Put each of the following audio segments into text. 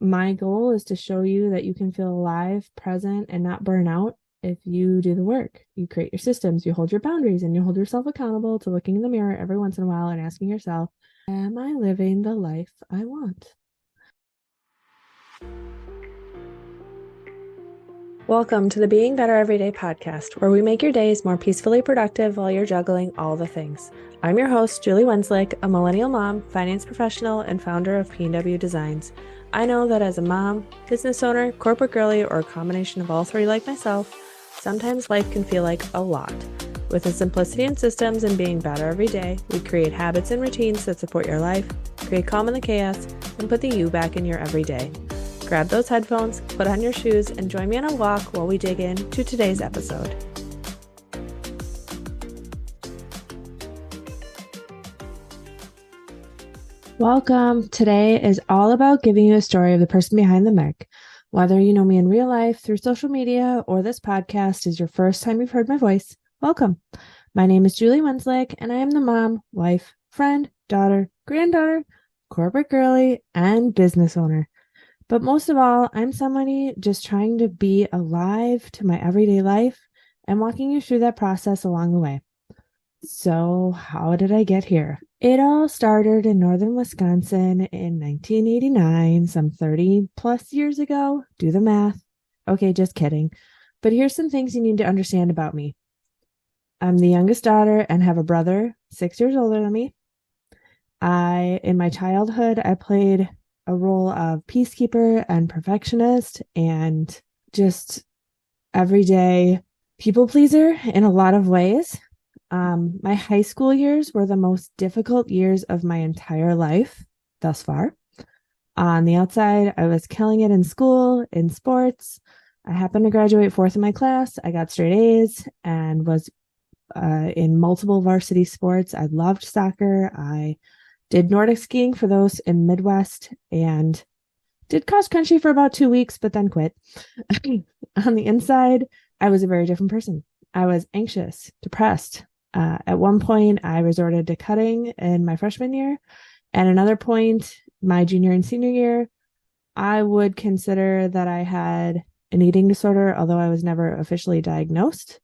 My goal is to show you that you can feel alive, present, and not burn out if you do the work. You create your systems, you hold your boundaries, and you hold yourself accountable to looking in the mirror every once in a while and asking yourself, am I living the life I want? Welcome to the Being Better Everyday podcast, where we make your days more peacefully productive while you're juggling all the things. I'm your host, Julie Wenzlick, a millennial mom, finance professional, and founder of P&W Designs. I know that as a mom, business owner, corporate girly, or a combination of all three like myself, sometimes life can feel like a lot. With the simplicity in systems and being better every day, we create habits and routines that support your life, create calm in the chaos, and put the you back in your everyday. Grab those headphones, put on your shoes, and join me on a walk while we dig into today's episode. Welcome. Today is all about giving you a story of the person behind the mic. Whether you know me in real life, through social media, or this podcast is your first time you've heard my voice, welcome. My name is Julie Wenzlick, and I am the mom, wife, friend, daughter, granddaughter, corporate girly, and business owner. But most of all, I'm somebody just trying to be alive to my everyday life and walking you through that process along the way. So how did I get here? It all started in northern Wisconsin in 1989, some 30 plus years ago. Do the math. Okay, just kidding. But here's some things you need to understand about me. I'm the youngest daughter and have a brother 6 years older than me. In my childhood, I played a role of peacekeeper and perfectionist and just everyday people pleaser in a lot of ways. My high school years were the most difficult years of my entire life thus far. On the outside, I was killing it in school, in sports. I happened to graduate fourth in my class. I got straight A's and was in multiple varsity sports. I loved soccer. I did Nordic skiing for those in Midwest and did cross country for about 2 weeks, but then quit. On the inside, I was a very different person. I was anxious, depressed. At one point, I resorted to cutting in my freshman year. At another point, my junior and senior year, I would consider that I had an eating disorder, although I was never officially diagnosed.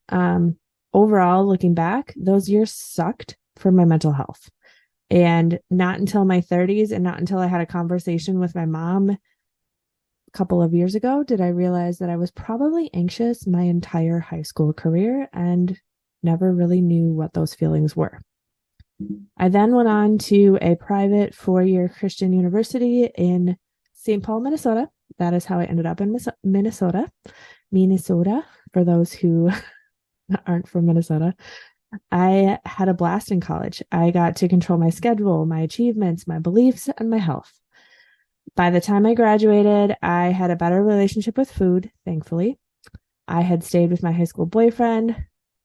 Overall, looking back, those years sucked for my mental health. And not until my 30s and not until I had a conversation with my mom a couple of years ago did I realize that I was probably anxious my entire high school career and never really knew what those feelings were. I then went on to a private 4-year Christian university in St. Paul, Minnesota. That is how I ended up in Minnesota. Minnesota, for those who aren't from Minnesota. I had a blast in college. I got to control my schedule, my achievements, my beliefs, and my health. By the time I graduated, I had a better relationship with food, thankfully. I had stayed with my high school boyfriend,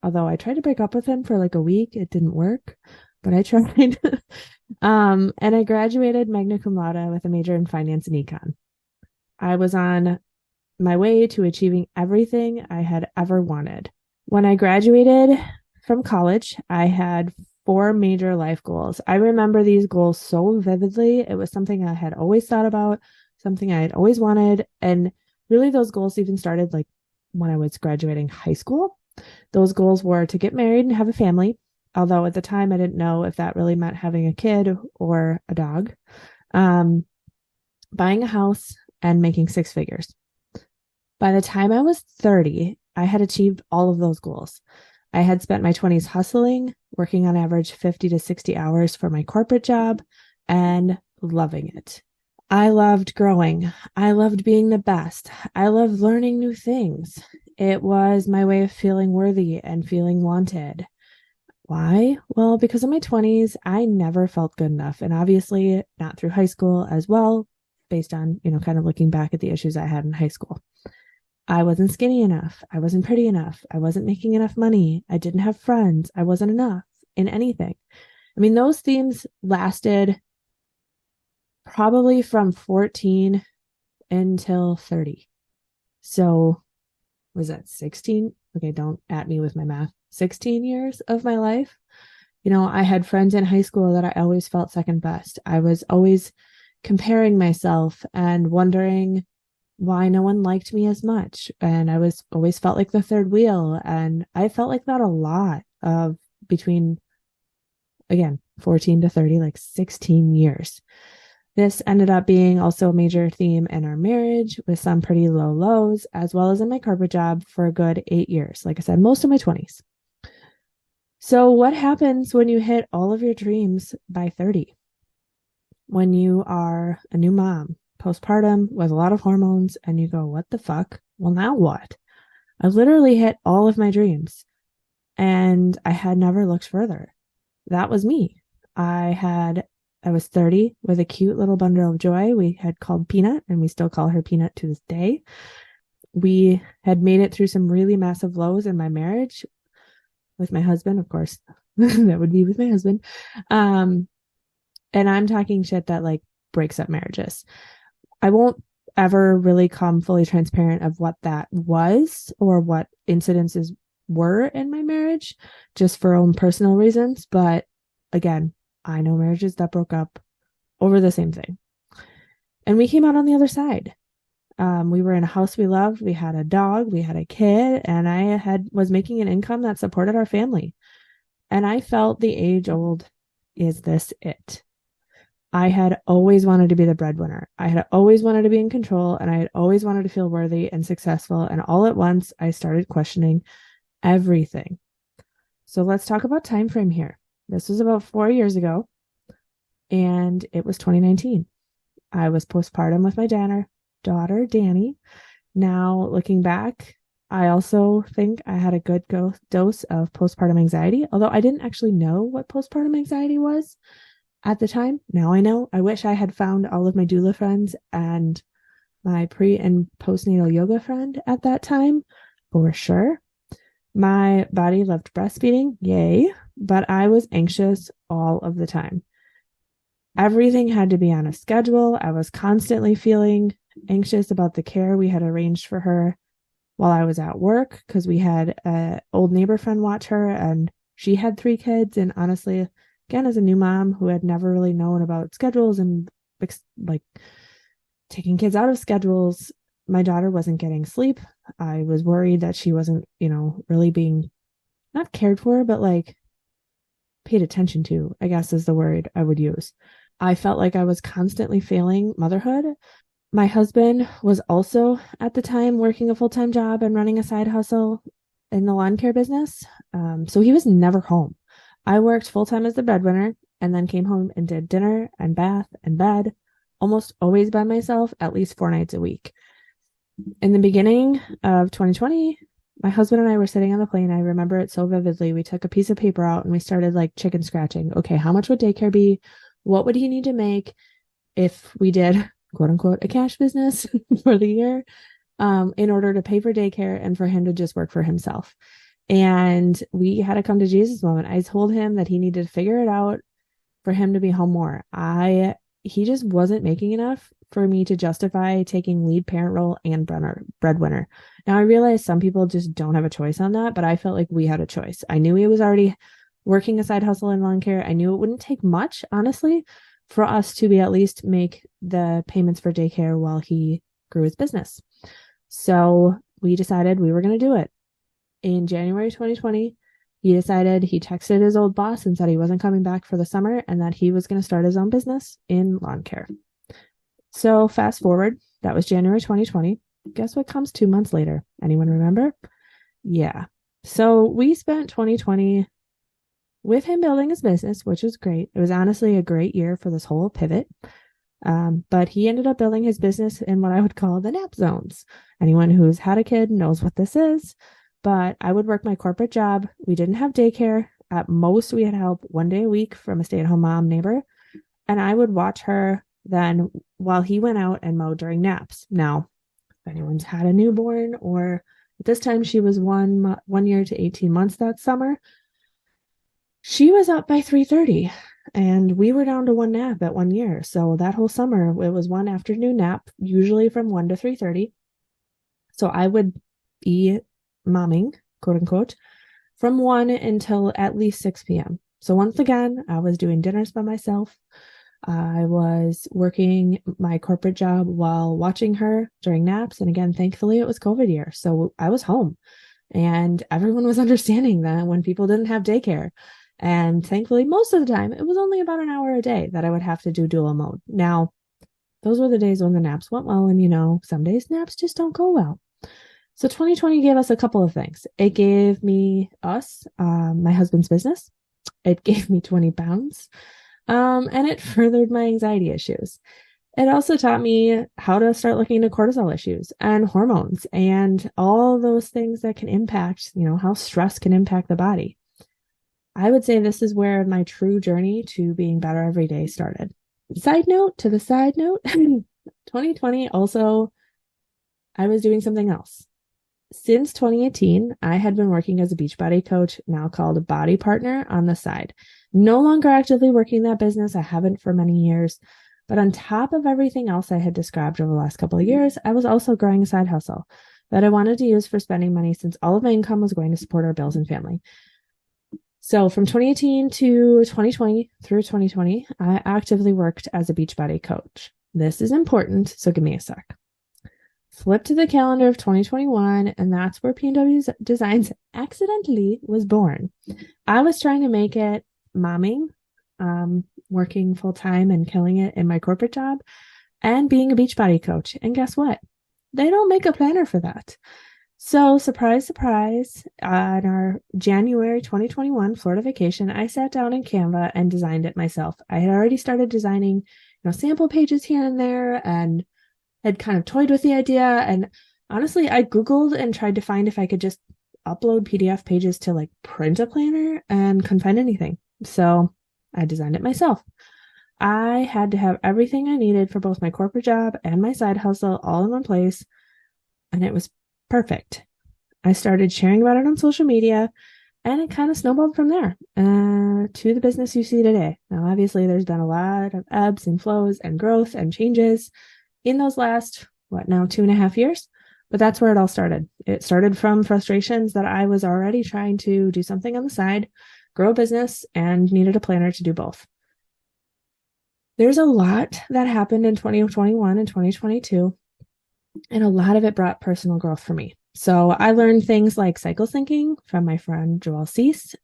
although I tried to break up with him for like a week. It didn't work, but I tried. And I graduated magna cum laude with a major in finance and econ. I was on my way to achieving everything I had ever wanted. When I graduated from college, I had 4 major life goals. I remember these goals so vividly. It was something I had always thought about, something I had always wanted. And really those goals even started like when I was graduating high school. Those goals were to get married and have a family. Although at the time I didn't know if that really meant having a kid or a dog. Buying a house and making 6 figures. By the time I was 30, I had achieved all of those goals. I had spent my 20s hustling, working on average 50 to 60 hours for my corporate job, and loving it. I loved growing. I loved being the best. I loved learning new things. It was my way of feeling worthy and feeling wanted. Why? Well, because in my 20s, I never felt good enough. And obviously not through high school as well, based on, kind of looking back at the issues I had in high school. I wasn't skinny enough. I wasn't pretty enough. I wasn't making enough money. I didn't have friends. I wasn't enough in anything. I mean, those themes lasted probably from 14 until 30. So was that 16? Okay, don't at me with my math. 16 years of my life. I had friends in high school that I always felt second best. I was always comparing myself and wondering why no one liked me as much. And I was always felt like the third wheel. And I felt like that a lot of between, again, 14 to 30, like 16 years. This ended up being also a major theme in our marriage with some pretty low lows, as well as in my corporate job for a good 8 years. Like I said, most of my 20s. So what happens when you hit all of your dreams by 30? When you are a new mom, postpartum with a lot of hormones, and you go, what the fuck? Well, now what? I literally hit all of my dreams and I had never looked further. That was me. I was 30 with a cute little bundle of joy we had called Peanut, and we still call her Peanut to this day. We had made it through some really massive lows in my marriage with my husband, of course. That would be with my husband. And I'm talking shit that like breaks up marriages. I won't ever really come fully transparent of what that was or what incidences were in my marriage, just for own personal reasons. But again, I know marriages that broke up over the same thing. And we came out on the other side. We were in a house we loved. We had a dog, we had a kid, and was making an income that supported our family. And I felt the age old, is this it? I had always wanted to be the breadwinner. I had always wanted to be in control, and I had always wanted to feel worthy and successful. And all at once, I started questioning everything. So let's talk about time frame here. This was about 4 years ago, and it was 2019. I was postpartum with my daughter, Danny. Now, looking back, I also think I had a good dose of postpartum anxiety, although I didn't actually know what postpartum anxiety was at the time. Now I know. I wish I had found all of my doula friends and my pre and postnatal yoga friend at that time, for sure. My body loved breastfeeding, yay, but I was anxious all of the time. Everything had to be on a schedule. I was constantly feeling anxious about the care we had arranged for her while I was at work, because we had an old neighbor friend watch her, and she had 3 kids. And honestly, again, as a new mom who had never really known about schedules and like taking kids out of schedules, my daughter wasn't getting sleep. I was worried that she wasn't, really being not cared for, but like paid attention to, I guess is the word I would use. I felt like I was constantly failing motherhood. My husband was also at the time working a full-time job and running a side hustle in the lawn care business. So he was never home. I worked full-time as the breadwinner and then came home and did dinner and bath and bed, almost always by myself, at least 4 nights a week. In the beginning of 2020, my husband and I were sitting on the plane. I remember it so vividly. We took a piece of paper out and we started like chicken scratching. Okay, how much would daycare be? What would he need to make if we did, quote unquote, a cash business for the year, in order to pay for daycare and for him to just work for himself? And we had a come to Jesus moment. I told him that he needed to figure it out for him to be home more. He just wasn't making enough for me to justify taking lead parent role and breadwinner. Now I realize some people just don't have a choice on that, but I felt like we had a choice. I knew he was already working a side hustle in lawn care. I knew it wouldn't take much, honestly, for us to be at least make the payments for daycare while he grew his business. So we decided we were going to do it. In January 2020, he texted his old boss and said he wasn't coming back for the summer and that he was going to start his own business in lawn care. So fast forward, that was January 2020. Guess what comes 2 months later? Anyone remember? Yeah. So we spent 2020 with him building his business, which was great. It was honestly a great year for this whole pivot. But he ended up building his business in what I would call the nap zones. Anyone who's had a kid knows what this is. But I would work my corporate job. We didn't have daycare. At most, we had help 1 day a week from a stay-at-home mom neighbor. And I would watch her then while he went out and mowed during naps. Now, if anyone's had a newborn, or at this time she was 1 year to 18 months that summer, she was up by 3:30 and we were down to 1 nap at 1 year. So that whole summer, it was 1 afternoon nap, usually from 1 to 3:30. So I would be momming, quote unquote, from 1 until at least 6 p.m. So once again, I was doing dinners by myself. I was working my corporate job while watching her during naps. And again, thankfully, it was COVID year. So I was home and everyone was understanding that when people didn't have daycare. And thankfully, most of the time, it was only about an hour a day that I would have to do dual mode. Now, those were the days when the naps went well. And, some days naps just don't go well. So 2020 gave us a couple of things. It gave my husband's business. It gave me 20 pounds. And it furthered my anxiety issues. It also taught me how to start looking into cortisol issues and hormones and all those things that can impact, how stress can impact the body. I would say this is where my true journey to being better every day started. Side note, 2020 also, I was doing something else. Since 2018, I had been working as a Beachbody coach, now called a body partner, on the side. No longer actively working that business. I haven't for many years. But on top of everything else I had described over the last couple of years, I was also growing a side hustle that I wanted to use for spending money since all of my income was going to support our bills and family. So from 2018 to 2020 through 2020, I actively worked as a Beachbody coach. This is important, so give me a sec. Flip to the calendar of 2021, and that's where P&W Designs accidentally was born. I was trying to make it momming, working full-time and killing it in my corporate job, and being a Beachbody coach. And guess what? They don't make a planner for that. So surprise, surprise, on our January 2021 Florida vacation, I sat down in Canva and designed it myself. I had already started designing, sample pages here and there, and had kind of toyed with the idea. And honestly, I Googled and tried to find if I could just upload PDF pages to print a planner and couldn't find anything. So I designed it myself. I had to have everything I needed for both my corporate job and my side hustle all in one place. And it was perfect. I started sharing about it on social media and it kind of snowballed from there to the business you see today. Now, obviously, there's been a lot of ebbs and flows and growth and changes in those last, 2.5 years? But that's where it all started. It started from frustrations that I was already trying to do something on the side, grow a business, and needed a planner to do both. There's a lot that happened in 2021 and 2022, and a lot of it brought personal growth for me. So I learned things like cycle syncing from my friend Joelle Cease.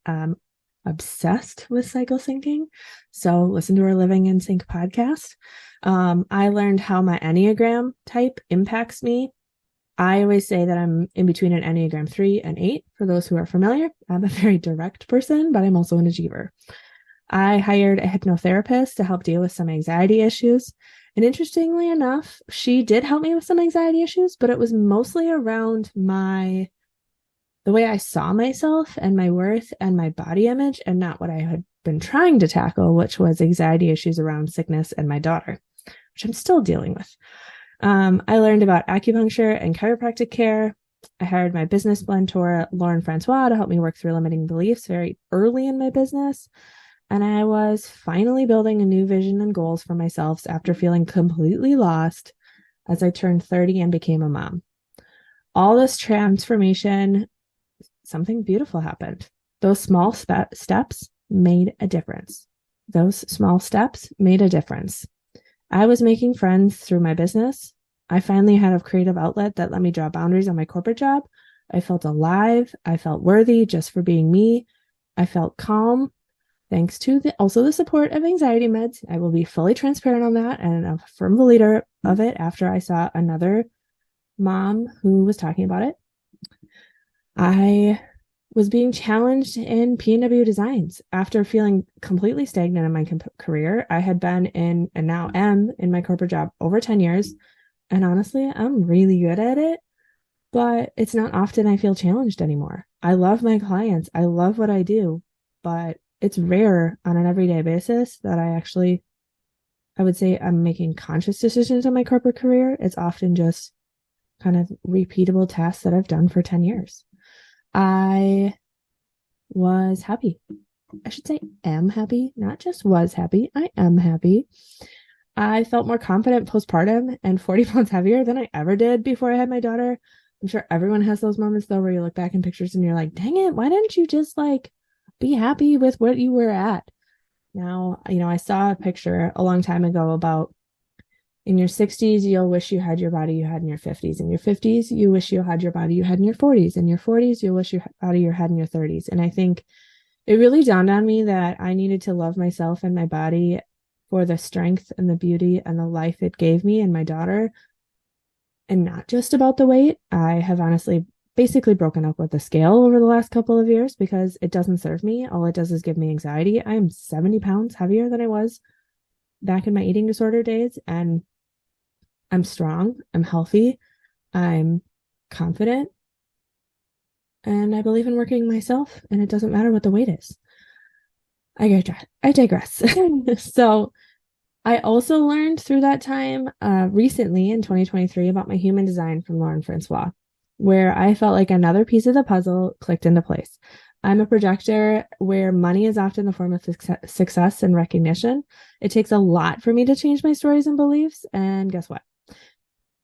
Obsessed with cycle syncing. So listen to our Living in Sync podcast. I learned how my Enneagram type impacts me. I always say that I'm in between an Enneagram 3 and 8. For those who are familiar, I'm a very direct person, but I'm also an achiever. I hired a hypnotherapist to help deal with some anxiety issues. And interestingly enough, she did help me with some anxiety issues, but it was mostly around the way I saw myself and my worth and my body image, and not what I had been trying to tackle, which was anxiety issues around sickness and my daughter, which I'm still dealing with. I learned about acupuncture and chiropractic care. I hired my business mentor, Lauren Francois, to help me work through limiting beliefs very early in my business. And I was finally building a new vision and goals for myself after feeling completely lost as I turned 30 and became a mom. All this transformation, something beautiful happened. Those small steps made a difference. I was making friends through my business. I finally had a creative outlet that let me draw boundaries on my corporate job. I felt alive. I felt worthy just for being me. I felt calm, thanks to also the support of anxiety meds. I will be fully transparent on that and a firm believer of it after I saw another mom who was talking about it. I was being challenged in P&W Designs after feeling completely stagnant in my career. I had been in, and now am in, my corporate job over 10 years. And honestly, I'm really good at it, but it's not often I feel challenged anymore. I love my clients. I love what I do, but it's rare on an everyday basis that I would say I'm making conscious decisions in my corporate career. It's often just kind of repeatable tasks that I've done for 10 years. I was happy. I should say am happy, not just was happy. I am happy. I felt more confident postpartum and 40 pounds heavier than I ever did before I had my daughter. I'm sure everyone has those moments though, where you look back in pictures and you're like, dang it, why didn't you just be happy with what you were at? Now, I saw a picture a long time ago about in your 60s, you'll wish you had your body you had in your 50s. In your 50s, you wish you had your body you had in your 40s. In your 40s, you'll wish your body you had in your 30s. And I think it really dawned on me that I needed to love myself and my body for the strength and the beauty and the life it gave me and my daughter, and not just about the weight. I have honestly basically broken up with the scale over the last couple of years because it doesn't serve me. All it does is give me anxiety. I am 70 pounds heavier than I was back in my eating disorder days, and I'm strong, I'm healthy, I'm confident, and I believe in working myself, and it doesn't matter what the weight is. I digress. So I also learned through that time recently in 2023 about my human design from Lauren Francois, where I felt like another piece of the puzzle clicked into place. I'm a projector where money is often the form of success and recognition. It takes a lot for me to change my stories and beliefs. And guess what?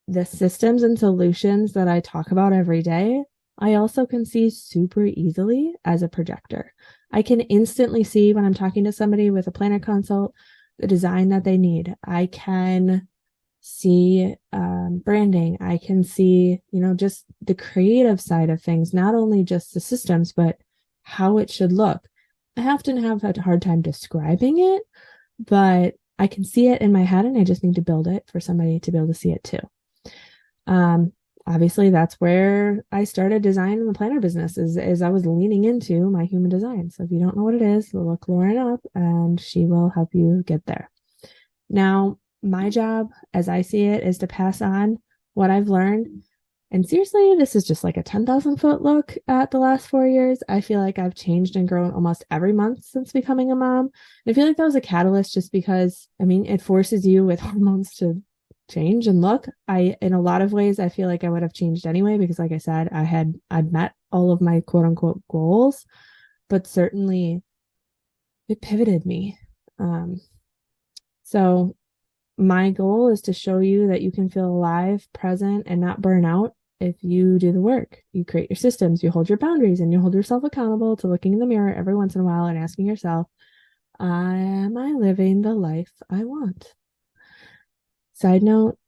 The systems and solutions that I talk about every day, I also can see super easily as a projector. I can instantly see when I'm talking to somebody with a planner consult, the design that they need. I can see branding. I can see, just the creative side of things, not only just the systems, but how it should look. I often have a hard time describing it, but I can see it in my head, and I just need to build it for somebody to be able to see it too. Obviously that's where I started designing the planner business is I was leaning into my human design. So if you don't know what it is, look Lauren up and she will help you get there. Now, my job, as I see it, is to pass on what I've learned. And seriously, this is just like a 10,000 foot look at the last 4 years. I feel like I've changed and grown almost every month since becoming a mom. And I feel like that was a catalyst just because, it forces you with hormones to change and look. In a lot of ways, I feel like I would have changed anyway, because like I said, I'd met all of my quote unquote goals, but certainly it pivoted me. So my goal is to show you that you can feel alive, present, and not burn out if you do the work. You create your systems, you hold your boundaries, and you hold yourself accountable to looking in the mirror every once in a while and asking yourself, am I living the life I want? Side note,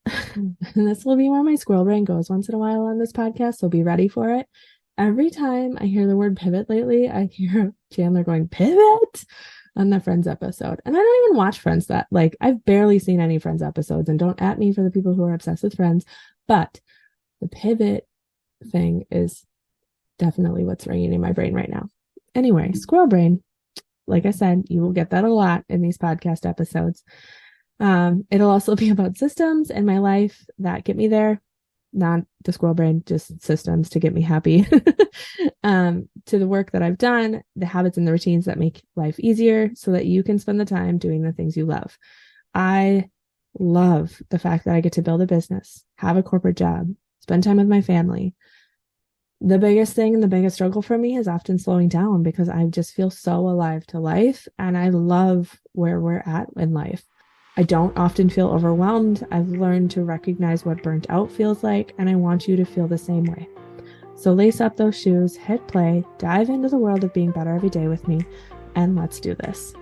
this will be where my squirrel brain goes once in a while on this podcast, so be ready for it. Every time I hear the word pivot lately, I hear Chandler going, pivot, on the Friends episode. And I don't even watch Friends I've barely seen any Friends episodes, and don't at me for the people who are obsessed with Friends, but the pivot thing is definitely what's ringing in my brain right now. Anyway, squirrel brain, like I said, you will get that a lot in these podcast episodes. It'll also be about systems in my life that get me there, not the squirrel brain, just systems to get me happy, to the work that I've done, the habits and the routines that make life easier so that you can spend the time doing the things you love. I love the fact that I get to build a business, have a corporate job, spend time with my family. The biggest thing and the biggest struggle for me is often slowing down because I just feel so alive to life, and I love where we're at in life. I don't often feel overwhelmed. I've learned to recognize what burnt out feels like, and I want you to feel the same way. So lace up those shoes, hit play, dive into the world of being better every day with me, and let's do this.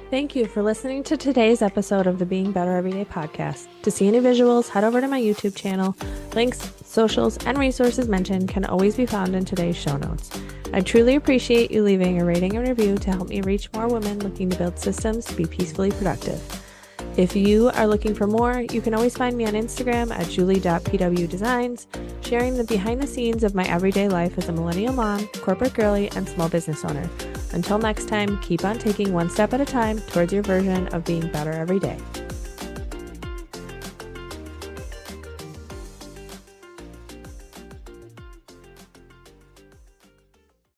Thank you for listening to today's episode of the Being Better Everyday podcast. To see any visuals, head over to my YouTube channel. Links, socials, and resources mentioned can always be found in today's show notes. I truly appreciate you leaving a rating and review to help me reach more women looking to build systems to be peacefully productive. If you are looking for more, you can always find me on Instagram at julie.pwdesigns, sharing the behind the scenes of my everyday life as a millennial mom, corporate girly, and small business owner. Until next time, keep on taking one step at a time towards your version of being better every day.